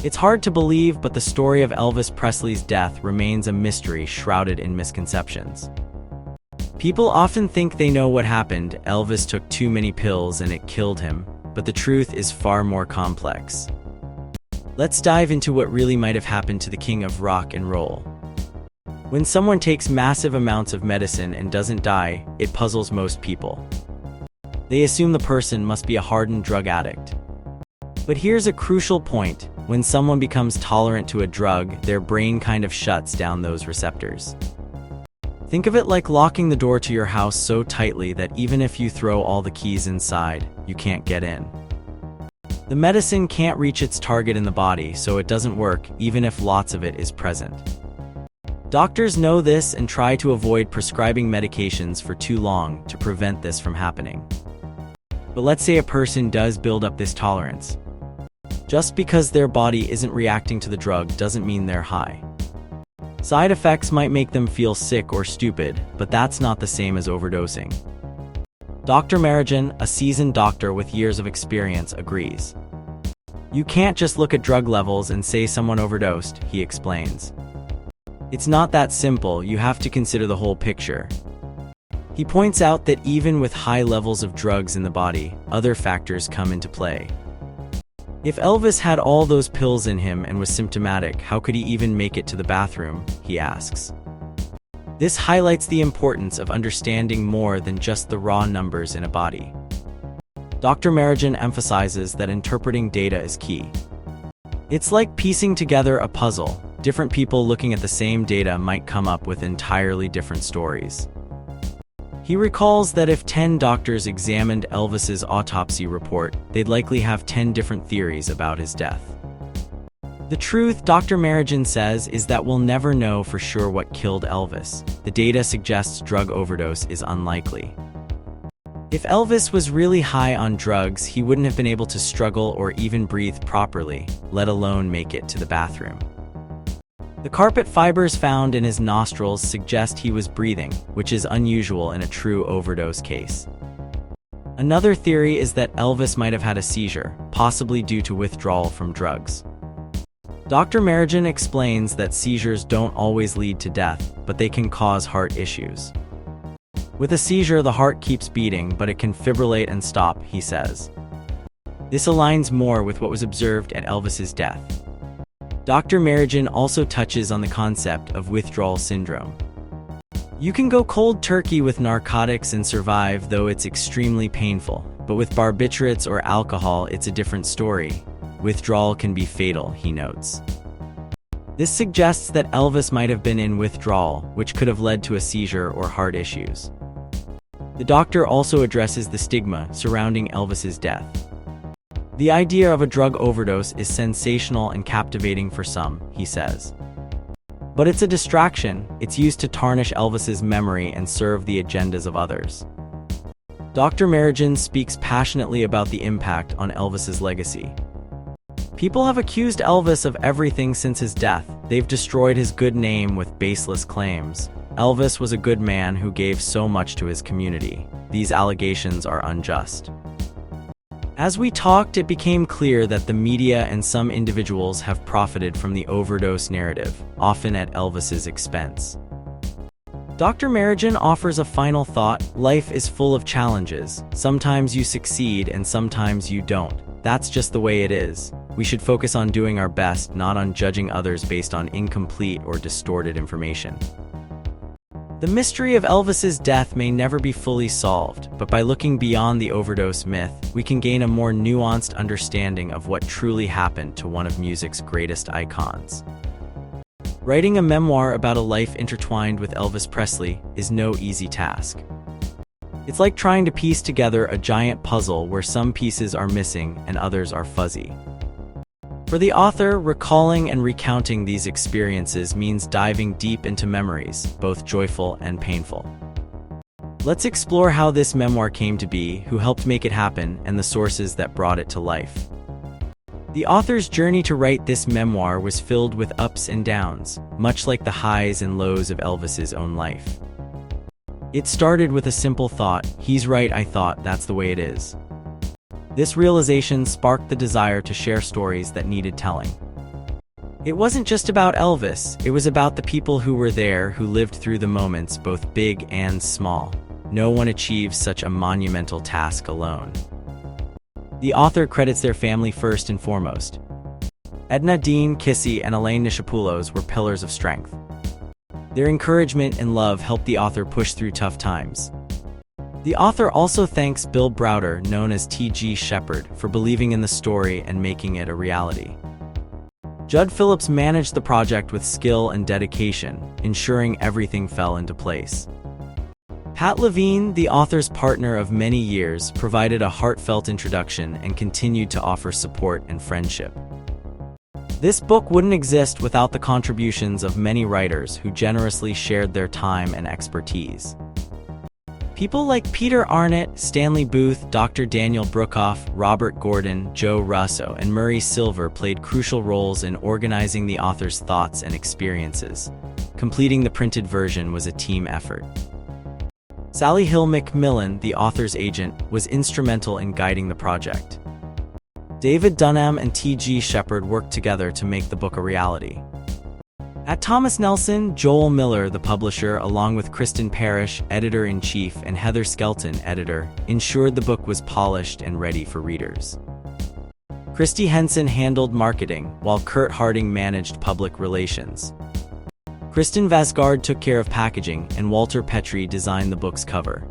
It's hard to believe, but the story of Elvis Presley's death remains a mystery shrouded in misconceptions. People often think they know what happened. Elvis took too many pills and it killed him, but the truth is far more complex. Let's dive into what really might have happened to the king of rock and roll. When someone takes massive amounts of medicine and doesn't die, it puzzles most people. They assume the person must be a hardened drug addict. But here's a crucial point. When someone becomes tolerant to a drug, their brain kind of shuts down those receptors. Think of it like locking the door to your house so tightly that even if you throw all the keys inside, you can't get in. The medicine can't reach its target in the body, so it doesn't work, even if lots of it is present. Doctors know this and try to avoid prescribing medications for too long to prevent this from happening. But let's say a person does build up this tolerance. Just because their body isn't reacting to the drug doesn't mean they're high. Side effects might make them feel sick or stupid, but that's not the same as overdosing. Dr. Marijan, a seasoned doctor with years of experience, agrees. You can't just look at drug levels and say someone overdosed, he explains. It's not that simple, you have to consider the whole picture. He points out that even with high levels of drugs in the body, other factors come into play. If Elvis had all those pills in him and was symptomatic, how could he even make it to the bathroom, he asks. This highlights the importance of understanding more than just the raw numbers in a body. Dr. Marijan emphasizes that interpreting data is key. It's like piecing together a puzzle. Different people looking at the same data might come up with entirely different stories. He recalls that if 10 doctors examined Elvis's autopsy report, they'd likely have 10 different theories about his death. The truth, Dr. Marijan says, is that we'll never know for sure what killed Elvis. The data suggests drug overdose is unlikely. If Elvis was really high on drugs, he wouldn't have been able to struggle or even breathe properly, let alone make it to the bathroom. The carpet fibers found in his nostrils suggest he was breathing, which is unusual in a true overdose case. Another theory is that Elvis might have had a seizure, possibly due to withdrawal from drugs. Dr. Marijan explains that seizures don't always lead to death, but they can cause heart issues. With a seizure, the heart keeps beating, but it can fibrillate and stop, he says. This aligns more with what was observed at Elvis's death. Dr. Marijan also touches on the concept of withdrawal syndrome. You can go cold turkey with narcotics and survive, though it's extremely painful. But with barbiturates or alcohol, it's a different story. Withdrawal can be fatal, he notes. This suggests that Elvis might have been in withdrawal, which could have led to a seizure or heart issues. The doctor also addresses the stigma surrounding Elvis's death. The idea of a drug overdose is sensational and captivating for some, he says. But it's a distraction. It's used to tarnish Elvis's memory and serve the agendas of others. Dr. Marijan speaks passionately about the impact on Elvis's legacy. People have accused Elvis of everything since his death. They've destroyed his good name with baseless claims. Elvis was a good man who gave so much to his community. These allegations are unjust. As we talked, it became clear that the media and some individuals have profited from the overdose narrative, often at Elvis's expense. Dr. Marijan offers a final thought: life is full of challenges. Sometimes you succeed and sometimes you don't. That's just the way it is. We should focus on doing our best, not on judging others based on incomplete or distorted information. The mystery of Elvis's death may never be fully solved, but by looking beyond the overdose myth, we can gain a more nuanced understanding of what truly happened to one of music's greatest icons. Writing a memoir about a life intertwined with Elvis Presley is no easy task. It's like trying to piece together a giant puzzle where some pieces are missing and others are fuzzy. For the author, recalling and recounting these experiences means diving deep into memories, both joyful and painful. Let's explore how this memoir came to be, who helped make it happen, and the sources that brought it to life. The author's journey to write this memoir was filled with ups and downs, much like the highs and lows of Elvis's own life. It started with a simple thought: he's right, I thought, that's the way it is. This realization sparked the desire to share stories that needed telling. It wasn't just about Elvis, it was about the people who were there, who lived through the moments, both big and small. No one achieves such a monumental task alone. The author credits their family first and foremost. Edna, Dean, Kissy, and Elaine Nishapoulos were pillars of strength. Their encouragement and love helped the author push through tough times. The author also thanks Bill Browder, known as T.G. Shepard, for believing in the story and making it a reality. Judd Phillips managed the project with skill and dedication, ensuring everything fell into place. Pat Levine, the author's partner of many years, provided a heartfelt introduction and continued to offer support and friendship. This book wouldn't exist without the contributions of many writers who generously shared their time and expertise. People like Peter Arnott, Stanley Booth, Dr. Daniel Brookhoff, Robert Gordon, Joe Russo, and Murray Silver played crucial roles in organizing the author's thoughts and experiences. Completing the printed version was a team effort. Sally Hill McMillan, the author's agent, was instrumental in guiding the project. David Dunham and T.G. Shepard worked together to make the book a reality. At Thomas Nelson, Joel Miller, the publisher, along with Kristen Parrish, editor-in-chief, and Heather Skelton, editor, ensured the book was polished and ready for readers. Christy Henson handled marketing, while Kurt Harding managed public relations. Kristen Vasgard took care of packaging, and Walter Petrie designed the book's cover.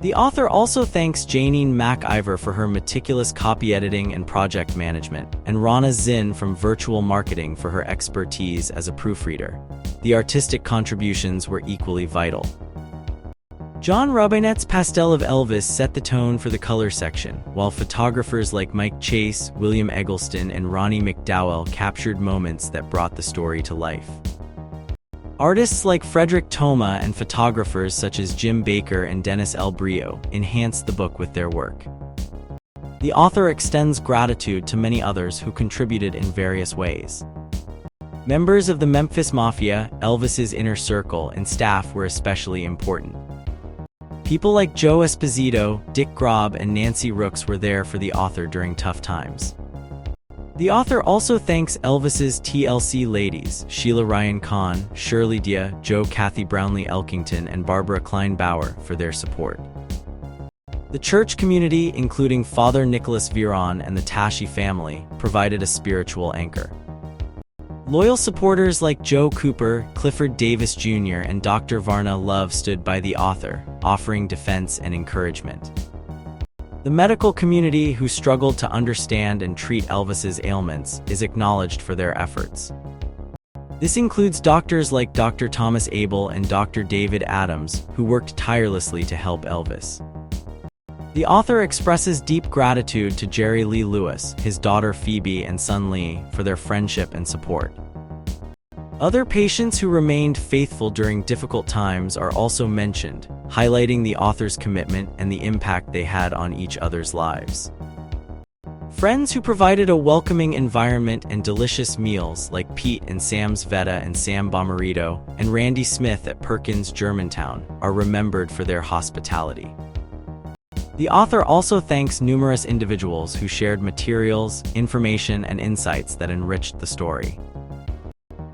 The author also thanks Janine MacIver for her meticulous copy editing and project management, and Rana Zinn from Virtual Marketing for her expertise as a proofreader. The artistic contributions were equally vital. John Robinette's pastel of Elvis set the tone for the color section, while photographers like Mike Chase, William Eggleston, and Ronnie McDowell captured moments that brought the story to life. Artists like Frederick Toma and photographers such as Jim Baker and Dennis L. Brio enhanced the book with their work. The author extends gratitude to many others who contributed in various ways. Members of the Memphis Mafia, Elvis's inner circle, and staff were especially important. People like Joe Esposito, Dick Grob, and Nancy Rooks were there for the author during tough times. The author also thanks Elvis's TLC ladies, Sheila Ryan Kahn, Shirley Dia, Joe Kathy Brownlee Elkington, and Barbara Klein Bauer, for their support. The church community, including Father Nicholas Viron and the Tashi family, provided a spiritual anchor. Loyal supporters like Joe Cooper, Clifford Davis Jr., and Dr. Varna Love stood by the author, offering defense and encouragement. The medical community, who struggled to understand and treat Elvis's ailments, is acknowledged for their efforts. This includes doctors like Dr. Thomas Abel and Dr. David Adams, who worked tirelessly to help Elvis. The author expresses deep gratitude to Jerry Lee Lewis, his daughter Phoebe, and son Lee, for their friendship and support. Other patients who remained faithful during difficult times are also mentioned, highlighting the author's commitment and the impact they had on each other's lives. Friends who provided a welcoming environment and delicious meals, like Pete and Sam's Vetta and Sam Bomarito, and Randy Smith at Perkins Germantown, are remembered for their hospitality. The author also thanks numerous individuals who shared materials, information, and insights that enriched the story.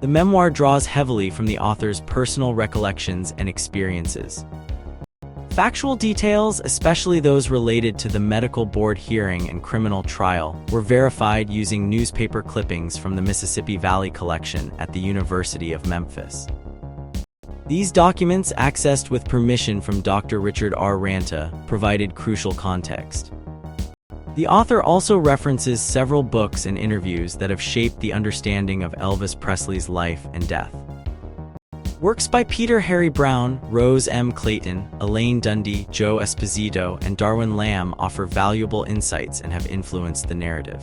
The memoir draws heavily from the author's personal recollections and experiences. Factual details, especially those related to the medical board hearing and criminal trial, were verified using newspaper clippings from the Mississippi Valley collection at the University of Memphis. These documents, accessed with permission from Dr. Richard R. Ranta, provided crucial context. The author also references several books and interviews that have shaped the understanding of Elvis Presley's life and death. Works by Peter Harry Brown, Rose M. Clayton, Elaine Dundee, Joe Esposito, and Darwin Lamb offer valuable insights and have influenced the narrative.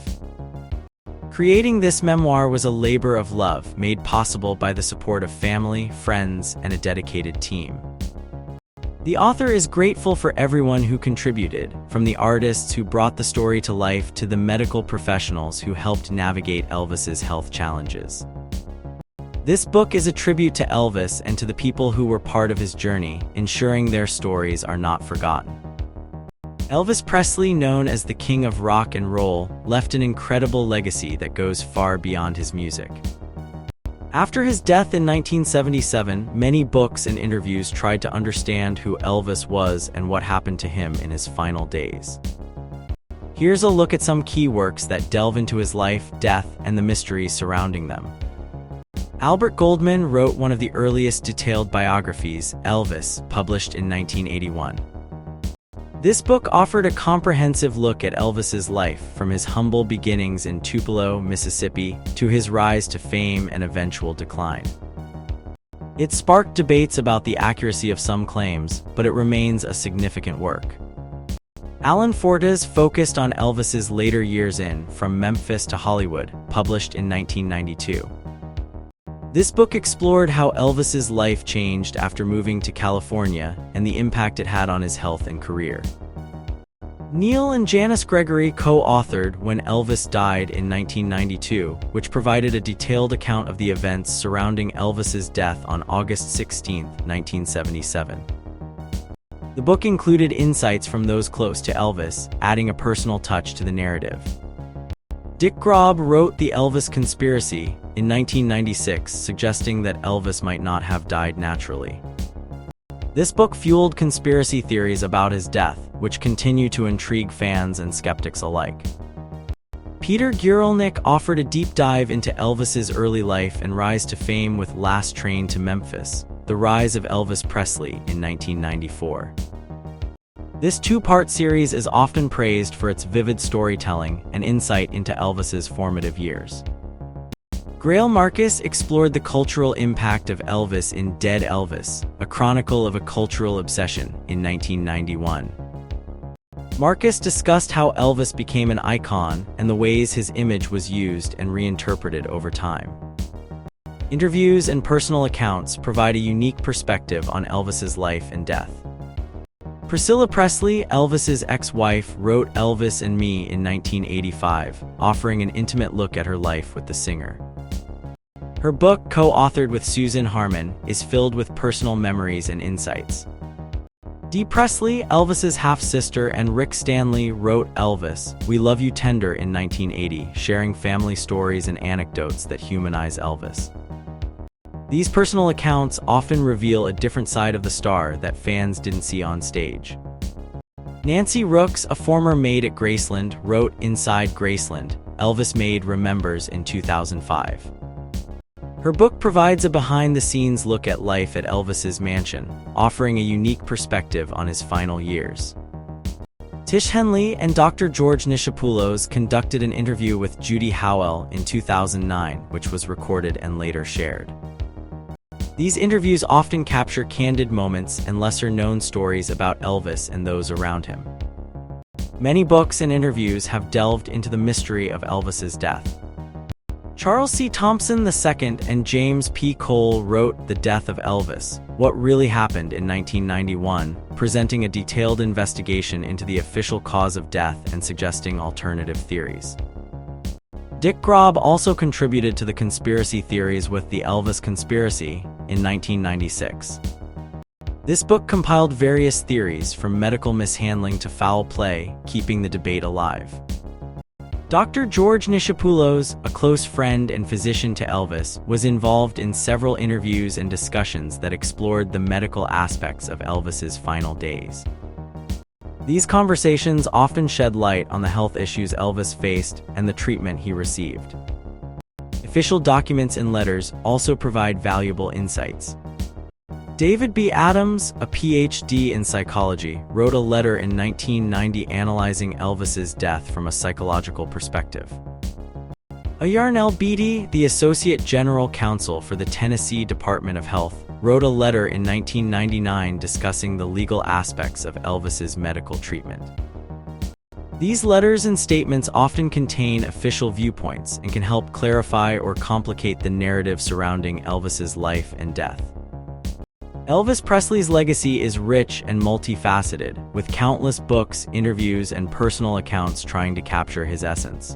Creating this memoir was a labor of love made possible by the support of family, friends, and a dedicated team. The author is grateful for everyone who contributed, from the artists who brought the story to life to the medical professionals who helped navigate Elvis's health challenges. This book is a tribute to Elvis and to the people who were part of his journey, ensuring their stories are not forgotten. Elvis Presley, known as the King of Rock and Roll, left an incredible legacy that goes far beyond his music. After his death in 1977, many books and interviews tried to understand who Elvis was and what happened to him in his final days. Here's a look at some key works that delve into his life, death, and the mysteries surrounding them. Albert Goldman wrote one of the earliest detailed biographies, Elvis, published in 1981. This book offered a comprehensive look at Elvis's life, from his humble beginnings in Tupelo, Mississippi, to his rise to fame and eventual decline. It sparked debates about the accuracy of some claims, but it remains a significant work. Alan Fortes focused on Elvis's later years in From Memphis to Hollywood, published in 1992. This book explored how Elvis's life changed after moving to California and the impact it had on his health and career. Neil and Janice Gregory co-authored When Elvis Died in 1992, which provided a detailed account of the events surrounding Elvis's death on August 16, 1977. The book included insights from those close to Elvis, adding a personal touch to the narrative. Dick Grob wrote The Elvis Conspiracy in 1996, suggesting that Elvis might not have died naturally. This book fueled conspiracy theories about his death, which continue to intrigue fans and skeptics alike. Peter Guralnick offered a deep dive into Elvis's early life and rise to fame with Last Train to Memphis, The Rise of Elvis Presley in 1994. This two-part series is often praised for its vivid storytelling and insight into Elvis's formative years. Grail Marcus explored the cultural impact of Elvis in Dead Elvis, a chronicle of a cultural obsession, in 1991. Marcus discussed how Elvis became an icon and the ways his image was used and reinterpreted over time. Interviews and personal accounts provide a unique perspective on Elvis's life and death. Priscilla Presley, Elvis's ex-wife, wrote Elvis and Me in 1985, offering an intimate look at her life with the singer. Her book, co-authored with Susan Harmon, is filled with personal memories and insights. Dee Presley, Elvis's half-sister, and Rick Stanley wrote Elvis, We Love You Tender in 1980, sharing family stories and anecdotes that humanize Elvis. These personal accounts often reveal a different side of the star that fans didn't see on stage. Nancy Rooks, a former maid at Graceland, wrote Inside Graceland, Elvis Maid Remembers in 2005. Her book provides a behind-the-scenes look at life at Elvis's mansion, offering a unique perspective on his final years. Tish Henley and Dr. George Nishapoulos conducted an interview with Judy Howell in 2009, which was recorded and later shared. These interviews often capture candid moments and lesser-known stories about Elvis and those around him. Many books and interviews have delved into the mystery of Elvis's death. Charles C. Thompson II and James P. Cole wrote The Death of Elvis, What Really Happened in 1991, presenting a detailed investigation into the official cause of death and suggesting alternative theories. Dick Grob also contributed to the conspiracy theories with The Elvis Conspiracy in 1996. This book compiled various theories from medical mishandling to foul play, keeping the debate alive. Dr. George Nishapoulos, a close friend and physician to Elvis, was involved in several interviews and discussions that explored the medical aspects of Elvis's final days. These conversations often shed light on the health issues Elvis faced and the treatment he received. Official documents and letters also provide valuable insights. David B. Adams, a PhD in psychology, wrote a letter in 1990 analyzing Elvis's death from a psychological perspective. Yarnell Beatty, the Associate General Counsel for the Tennessee Department of Health, wrote a letter in 1999 discussing the legal aspects of Elvis's medical treatment. These letters and statements often contain official viewpoints and can help clarify or complicate the narrative surrounding Elvis's life and death. Elvis Presley's legacy is rich and multifaceted, with countless books, interviews, and personal accounts trying to capture his essence.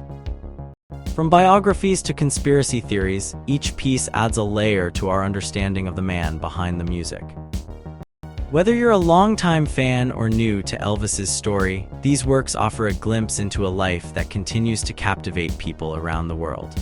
From biographies to conspiracy theories, each piece adds a layer to our understanding of the man behind the music. Whether you're a longtime fan or new to Elvis's story, these works offer a glimpse into a life that continues to captivate people around the world.